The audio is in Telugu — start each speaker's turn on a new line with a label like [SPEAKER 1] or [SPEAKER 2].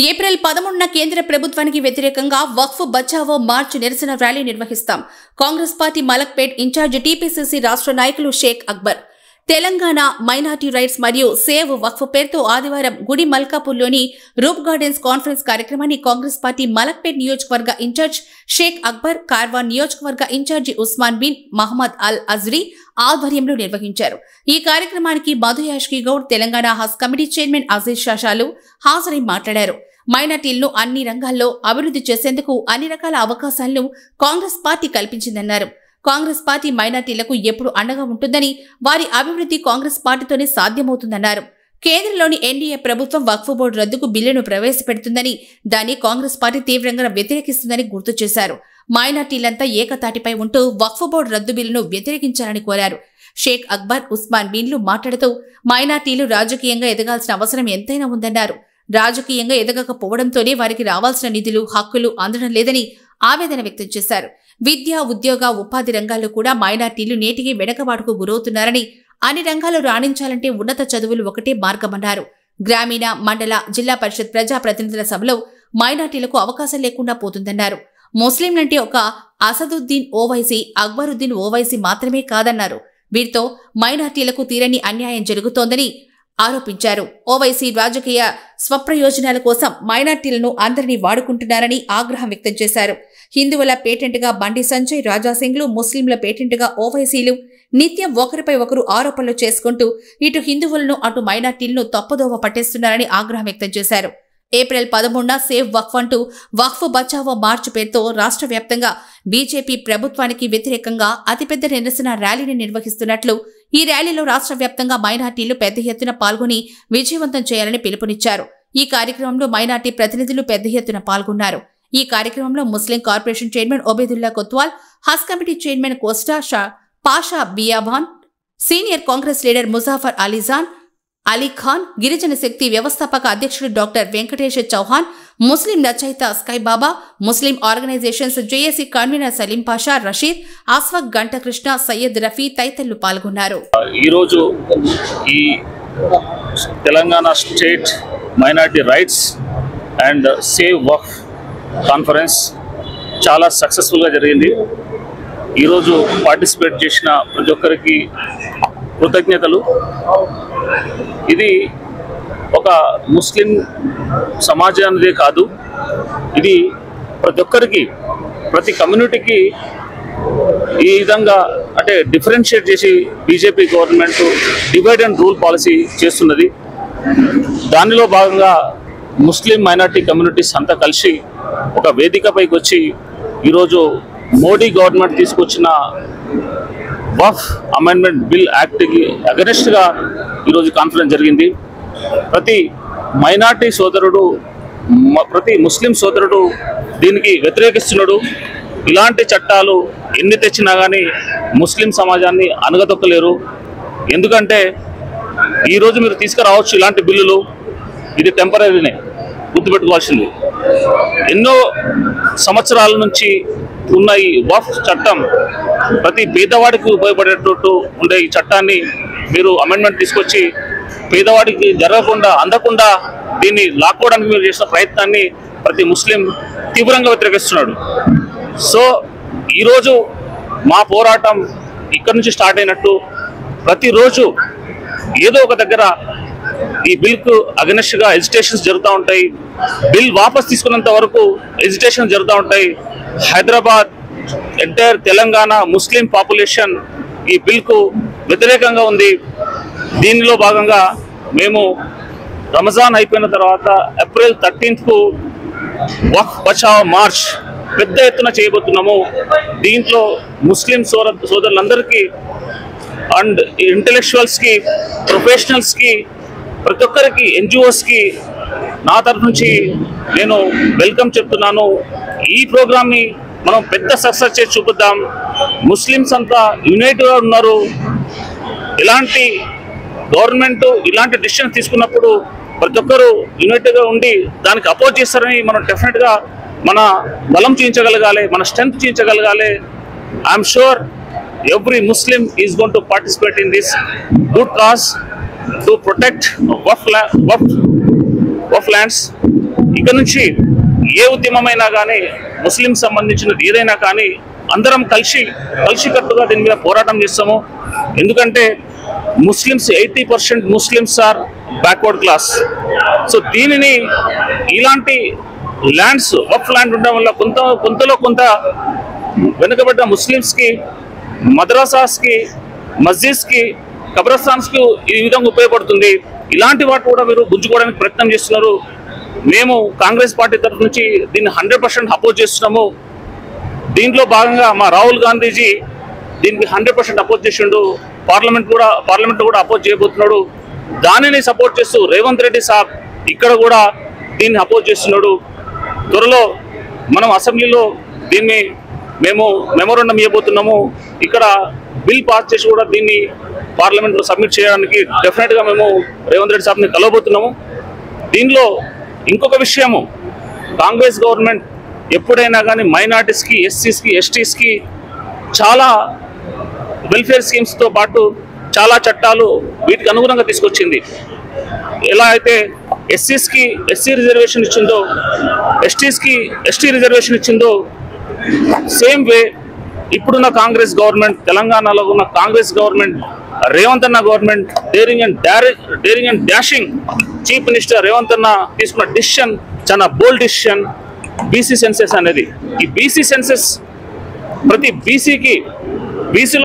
[SPEAKER 1] ఏప్రిల్ 13న కేంద్ర ప్రభుత్వానికి వ్యతిరేకంగా వక్ఫ్ బచావో మార్చ్ నిరసన ర్యాలీ నిర్వహిస్తాం. Congress party Malakpet incharge TPCC రాష్ట్ర నాయకులు షేక్ అక్బర్. తెలంగాణ మైనార్టీ రైట్స్ మరియు సేవ్ వక్ఫ్ పేరుతో ఆదివారం గుడి మల్కాపూర్లోని రూప్ గార్డెన్స్ కాన్ఫరెన్స్ కార్యక్రమాన్ని కాంగ్రెస్ పార్టీ మలక్పేట్ నియోజకవర్గ ఇన్ఛార్జ్ షేక్ అక్బర్, కార్వాన్ నియోజకవర్గ ఇన్ఛార్జి ఉస్మాన్ బిన్ మహమ్మద్ అల్ అజ్రీ ఆధ్వర్యంలో నిర్వహించారు. ఈ కార్యక్రమానికి మధు యాష్కి గౌడ్, తెలంగాణ హజ్ కమిటీ చైర్మన్ అజీజ్ షాషాలు హాజరై మాట్లాడారు. మైనార్టీలను అన్ని రంగాల్లో అభివృద్ధి చేసేందుకు అన్ని రకాల అవకాశాలను కాంగ్రెస్ పార్టీ కల్పించిందన్నారు. కాంగ్రెస్ పార్టీ మైనార్టీలకు ఎప్పుడు అండగా ఉంటుందని, వారి అభివృద్ధి కాంగ్రెస్ పార్టీతోనే సాధ్యమవుతుందన్నారు. కేంద్రంలోని ఎన్డీఏ ప్రభుత్వం వక్ఫ్ బోర్డు రద్దుకు బిల్లును ప్రవేశపెడుతుందని, దాన్ని కాంగ్రెస్ పార్టీ తీవ్రంగా వ్యతిరేకిస్తుందని గుర్తు చేశారు. మైనార్టీలంతా ఏకతాటిపై ఉంటూ వక్ఫ్ బోర్డు రద్దు బిల్లును వ్యతిరేకించాలని కోరారు. షేక్ అక్బర్, ఉస్మాన్ బిన్లు మాట్లాడుతూ మైనార్టీలు రాజకీయంగా ఎదగాల్సిన అవసరం ఎంతైనా ఉందన్నారు. రాజకీయంగా ఎదగకపోవడంతోనే వారికి రావాల్సిన నిధులు, హక్కులు అందడం లేదని ఆవేదన వ్యక్తం చేశారు. విద్య, ఉద్యోగ, ఉపాధి రంగాల్లో కూడా మైనార్టీలు నేటికి వెనకబాటుకు గురవుతున్నారని, అన్ని రంగాల్లో రాణించాలంటే ఉన్నత చదువులు ఒకటే మార్గమన్నారు. గ్రామీణ, మండల, జిల్లా పరిషత్ ప్రజాప్రతినిధుల సభలో మైనార్టీలకు అవకాశం లేకుండా పోతుందన్నారు. ముస్లింలంటే ఒక అసదుద్దీన్ ఓవైసీ, అక్బరుద్దీన్ ఓవైసీ మాత్రమే కాదన్నారు. వీరితో మైనార్టీలకు తీరని అన్యాయం జరుగుతోందని ఆరోపించారు. ఓవైసీ రాజకీయ స్వప్రయోజనాల కోసం మైనార్టీలను అందరినీ వాడుకుంటున్నారని ఆగ్రహం వ్యక్తం చేశారు. హిందువుల పేటెంట్గా బండి సంజయ్, రాజాసింగ్లు, ముస్లింల పేటెంట్గా ఓవైసీలు నిత్యం ఒకరిపై ఒకరు ఆరోపణలు చేసుకుంటూ ఇటు హిందువులను అటు మైనార్టీలను తప్పుదోవ పట్టేస్తున్నారని ఆగ్రహం వ్యక్తం చేశారు. ఏప్రిల్ 13న సేవ్ వక్ఫ్ అంటూ వక్ఫ్ బచావో మార్చ్ పేరుతో రాష్ట్ర వ్యాప్తంగా బీజేపీ ప్రభుత్వానికి వ్యతిరేకంగా అతిపెద్ద నిరసన ర్యాలీని నిర్వహిస్తున్నట్లు, ఈ ర్యాలీలో రాష్ట్ర వ్యాప్తంగా మైనార్టీలు పెద్ద ఎత్తున పాల్గొని విజయవంతం చేయాలని పిలుపునిచ్చారు. ఈ కార్యక్రమంలో మైనార్టీ ప్రతినిధులు పెద్ద ఎత్తున పాల్గొన్నారు. ఈ కార్యక్రమంలో Muslim corporation chairman Obedullah Kotwal, Haj committee chairman Kosta Pasha Biyaban, senior Congress leader Muzaffar Alijan Ali Khan, Girijana Shakti వ్యవస్థాపక అధ్యక్షుడు డాక్టర్ వెంకటేష్ చౌహాన్, ముస్లిం రచయిత Skybaba, Muslim organisations JAC convener Saleem Pasha, Rasheed, Ashfaq, Gantakrishna, Syed Rafi తదితరులు పాల్గొన్నారు.
[SPEAKER 2] ఈరోజు ఈ Telangana state minority rights and save Waqf conference చాలా సక్సెస్ఫుల్గా జరిగింది. ఈరోజు పార్టిసిపేట్ చేసిన ప్రతి ఒక్కరికి కృతజ్ఞతలు. ఇది ఒక ముస్లిం సమాజానిదే కాదు, ఇది ప్రతి ఒక్కరికి, ప్రతి కమ్యూనిటీకి ఈ విధంగా అంటే డిఫరెన్షియేట్ చేసి BJP government divide and rule policy చేస్తున్నది. దానిలో భాగంగా ముస్లిం మైనారిటీ కమ్యూనిటీస్ అంతా కలిసి ఒక వేదికపైకి వచ్చి ఈరోజు మోడీ గవర్నమెంట్ తీసుకొచ్చిన వక్ఫ్ అమెండ్మెంట్ బిల్ యాక్ట్కి అగెనిస్ట్గా ఈరోజు కాన్ఫరెన్స్ జరిగింది. ప్రతి మైనార్టీ సోదరుడు, ప్రతి ముస్లిం సోదరుడు దీనికి వ్యతిరేకిస్తున్నాడు. ఇలాంటి చట్టాలు ఎన్ని తెచ్చినా కానీ ముస్లిం సమాజాన్ని అనగదొక్కలేరు. ఎందుకంటే ఈరోజు మీరు తీసుకురావచ్చు ఇలాంటి బిల్లులు, ఇది టెంపరీనే, గుర్తుపెట్టుకోవాల్సింది. ఎన్నో సంవత్సరాల నుంచి ఉన్న ఈ వక్ఫ్ చట్టం ప్రతి పేదవాడికి ఉపయోగపడేటట్టు ఉండే ఈ చట్టాన్ని మీరు అమెండ్మెంట్ తీసుకొచ్చి పేదవాడికి జరగకుండా, అందకుండా దీన్ని లాక్కోవడానికి మీరు చేసిన ప్రయత్నాన్ని ప్రతి ముస్లిం తీవ్రంగా వ్యతిరేకిస్తున్నాడు. సో ఈరోజు మా పోరాటం ఇక్కడి నుంచి స్టార్ట్ అయినట్టు ప్రతిరోజు ఏదో ఒక దగ్గర ఈ బిల్కు అగెనిస్ట్గా ఎజిటేషన్స్ జరుగుతూ ఉంటాయి. బిల్ వాపస్ తీసుకున్నంత వరకు ఎజిటేషన్ జరుగుతూ ఉంటాయి. హైదరాబాద్, ఎంటైర్ తెలంగాణ ముస్లిం పాపులేషన్ ఈ బిల్కు వ్యతిరేకంగా ఉంది. దీనిలో భాగంగా మేము రంజాన్ అయిపోయిన తర్వాత ఏప్రిల్ 13కు వక్ఫ్ బచావో మార్చ్ పెద్ద ఎత్తున చేయబోతున్నాము. దీంట్లో ముస్లిం సోదరులందరికీ అండ్ ఇంటెలెక్చువల్స్కి, ప్రొఫెషనల్స్కి, ప్రతి ఒక్కరికి, ఎన్జిఓస్కి నా తరఫు నుంచి నేను వెల్కమ్ చెప్తున్నాను. ఈ ప్రోగ్రామ్ని మనం పెద్ద సక్సెస్ చేసి చూపిద్దాం. ముస్లిమ్స్ అంతా యునైట్గా ఉన్నారు. ఇలాంటి గవర్నమెంట్ ఇలాంటి డిసిషన్ తీసుకున్నప్పుడు ప్రతి ఒక్కరు యునైట్గా ఉండి దానికి అపోజ్ చేస్తారని మనం డెఫినెట్గా మన బలం చూపించగలగాలి, మన స్ట్రెంగ్త్ చూపించగలగాలి. I'm sure every Muslim is going to participate in this good cause to protect Waqf lands ఇక నుంచి ఏ ఉద్యమమైనా కానీ ముస్లిం సంబంధించినది ఏదైనా కానీ అందరం కలిసికట్టుగా దీని మీద పోరాటం చేస్తాము. ఎందుకంటే Muslims 80% Muslims are backward class. So దీనిని ఇలాంటి ల్యాండ్స్ వక్ఫ్ ల్యాండ్ ఉండడం వల్ల కొంతలో కొంత వెనుకబడ్డ ముస్లిమ్స్కి, మద్రసాస్కి, మస్జిద్స్కి, కబ్రస్థాన్స్కి ఈ విధంగా ఉపయోగపడుతుంది. ఇలాంటి వాటి కూడా మీరు గుంజుకోవడానికి ప్రయత్నం చేస్తున్నారు. మేము కాంగ్రెస్ పార్టీ తరఫు నుంచి దీన్ని 100% అపోజ్ చేస్తున్నాము. దీంట్లో భాగంగా మా రాహుల్ గాంధీజీ దీనికి 100% అపోజ్ చేసిండు. పార్లమెంట్ కూడా అపోజ్ చేయబోతున్నాడు. దానిని సపోర్ట్ చేస్తూ రేవంత్ రెడ్డి సాబ్ ఇక్కడ కూడా దీన్ని అపోజ్ చేస్తున్నాడు. త్వరలో మనం అసెంబ్లీలో దీన్ని మేము మెమోరాండం ఇవ్వబోతున్నాము. ఇక్కడ బిల్ పాస్ చేసి కూడా దీన్ని పార్లమెంట్లో సబ్మిట్ చేయడానికి డెఫినెట్గా మేము రేవంత్ రెడ్డి సాబ్ని కలవబోతున్నాము. దీనిలో ఇంకొక విషయము, కాంగ్రెస్ గవర్నమెంట్ ఎప్పుడైనా కానీ మైనార్టీస్కి, ఎస్సీస్కి, ఎస్టీస్కి చాలా వెల్ఫేర్ స్కీమ్స్తో పాటు చాలా చట్టాలు వీటికి అనుగుణంగా తీసుకొచ్చింది. ఎలా అయితే ఎస్సీస్కి ఎస్సీ రిజర్వేషన్ ఇచ్చిందో, ఎస్టీస్కి ఎస్టీ రిజర్వేషన్ ఇచ్చిందో, సేమ్ వే ఇప్పుడున్న కాంగ్రెస్ గవర్నమెంట్, తెలంగాణలో ఉన్న కాంగ్రెస్ గవర్నమెంట్, రేవంత్ అన్న government daring and dashing chief minister Revanth అన్న తీసుకున్న డిసిషన్ చాలా బోల్డ్ డిసిషన్. బీసీ సెన్సెస్ అనేది, ఈ బీసీ సెన్సెస్ ప్రతి బీసీలో